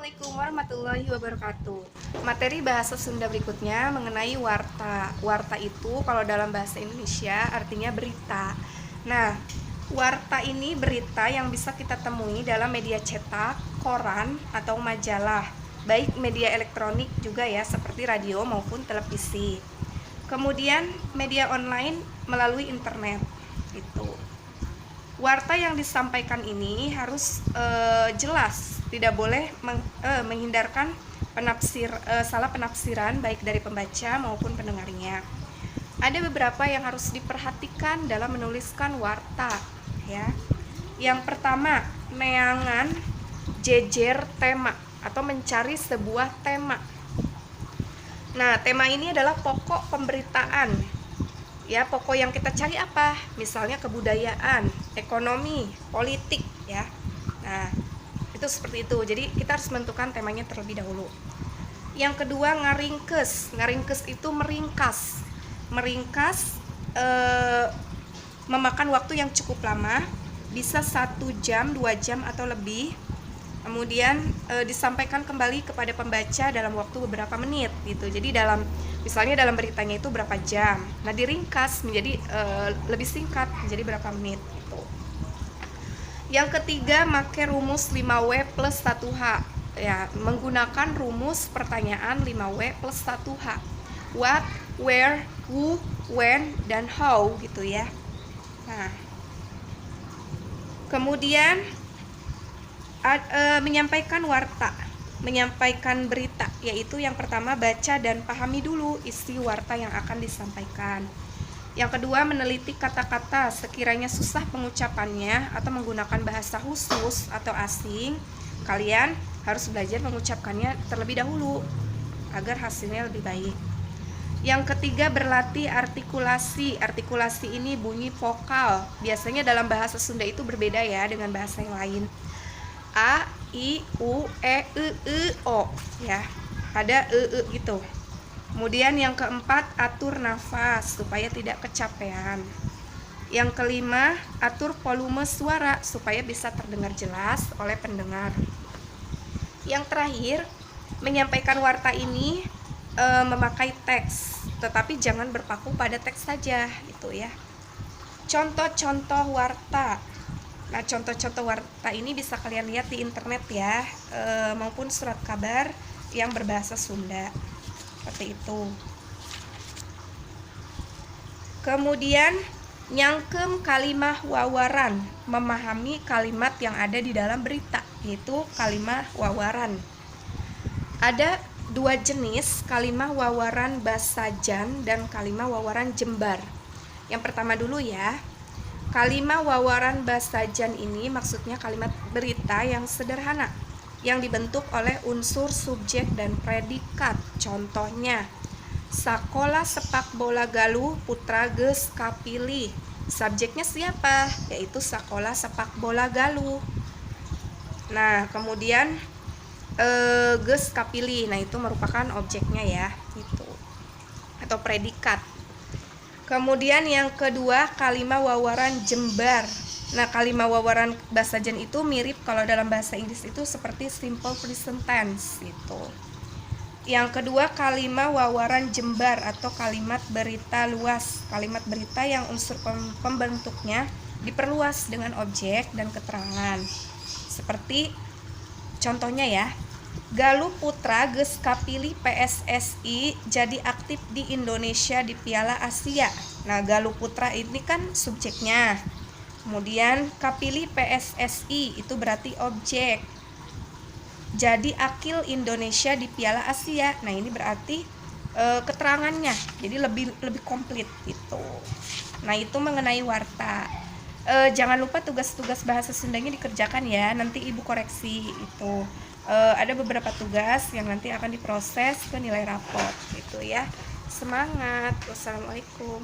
Assalamualaikum warahmatullahi wabarakatuh. Materi bahasa Sunda berikutnya mengenai warta. Warta itu kalau dalam bahasa Indonesia artinya berita. Nah, warta ini berita yang bisa kita temui dalam media cetak, koran, atau majalah, baik media elektronik juga ya, seperti radio maupun televisi. Kemudian media online melalui internet. Itu. Warta yang disampaikan ini harus jelas, tidak boleh menghindarkan salah penafsiran baik dari pembaca maupun pendengarnya. Ada beberapa yang harus diperhatikan dalam menuliskan warta, ya. Yang pertama, neangan jejer tema atau mencari sebuah tema. Nah, tema ini adalah pokok pemberitaan. Ya, pokok yang kita cari apa? Misalnya kebudayaan, ekonomi, politik, ya. Nah, itu seperti itu. Jadi kita harus menentukan temanya terlebih dahulu. Yang kedua, ngaringkes. Ngaringkes itu meringkas. Meringkas memakan waktu yang cukup lama, bisa 1 jam, 2 jam atau lebih. Kemudian disampaikan kembali kepada pembaca dalam waktu beberapa menit gitu. Jadi misalnya dalam beritanya itu berapa jam. Nah, diringkas menjadi lebih singkat, menjadi berapa menit gitu. Yang ketiga, make rumus 5W plus 1H. Ya, menggunakan rumus pertanyaan 5W plus 1H. What, where, who, when, dan how gitu ya. Nah, kemudian menyampaikan warta, menyampaikan berita, yaitu yang pertama baca dan pahami dulu isi warta yang akan disampaikan. Yang kedua, meneliti kata-kata sekiranya susah pengucapannya atau menggunakan bahasa khusus atau asing, kalian harus belajar mengucapkannya terlebih dahulu agar hasilnya lebih baik. Yang ketiga, berlatih artikulasi. Artikulasi ini bunyi vokal. Biasanya dalam bahasa Sunda itu berbeda ya dengan bahasa yang lain. A, I, U, E, I, O ya. Ada gitu. Kemudian yang keempat, atur nafas supaya tidak kecapean. Yang kelima, atur volume suara supaya bisa terdengar jelas oleh pendengar. Yang terakhir, menyampaikan warta ini memakai teks, tetapi jangan berpaku pada teks saja gitu ya. Contoh-contoh warta. Nah, contoh-contoh warta ini bisa kalian lihat di internet ya, maupun surat kabar yang berbahasa Sunda. Seperti itu. Kemudian, nyangkem kalimah wawaran, memahami kalimat yang ada di dalam berita, yaitu kalimah wawaran. Ada 2 jenis kalimah wawaran Basajan dan kalimah wawaran Jembar. Yang pertama dulu ya. Kalimah wawaran Basajan ini maksudnya kalimat berita yang sederhana yang dibentuk oleh unsur subjek dan predikat. Contohnya, sakola sepak bola Galuh putra geus kapilih. Subjeknya siapa? Yaitu sakola sepak bola Galuh. Nah, kemudian geus kapilih. Nah, itu merupakan objeknya ya, itu. Atau predikat. Kemudian yang kedua, kalimah wawaran Jembar. Nah, kalimah wawaran Basajan itu mirip kalau dalam bahasa Inggris itu seperti simple present tense gitu. Yang kedua, kalimah wawaran Jembar atau kalimat berita luas. Kalimat berita yang unsur pembentuknya diperluas dengan objek dan keterangan. Seperti contohnya ya, Galuh putra geus kapilih PSSI jadi aktif di Indonesia di Piala Asia. Nah, Galuh putra ini kan subjeknya. Kemudian kapilih PSSI itu berarti objek. Jadi akil Indonesia di Piala Asia. Nah, ini berarti keterangannya. Jadi lebih komplit gitu. Nah, itu mengenai warta. Jangan lupa tugas-tugas bahasa Sundanya dikerjakan ya. Nanti ibu koreksi itu. Ada beberapa tugas yang nanti akan diproses ke nilai raport gitu ya. Semangat. Wassalamualaikum.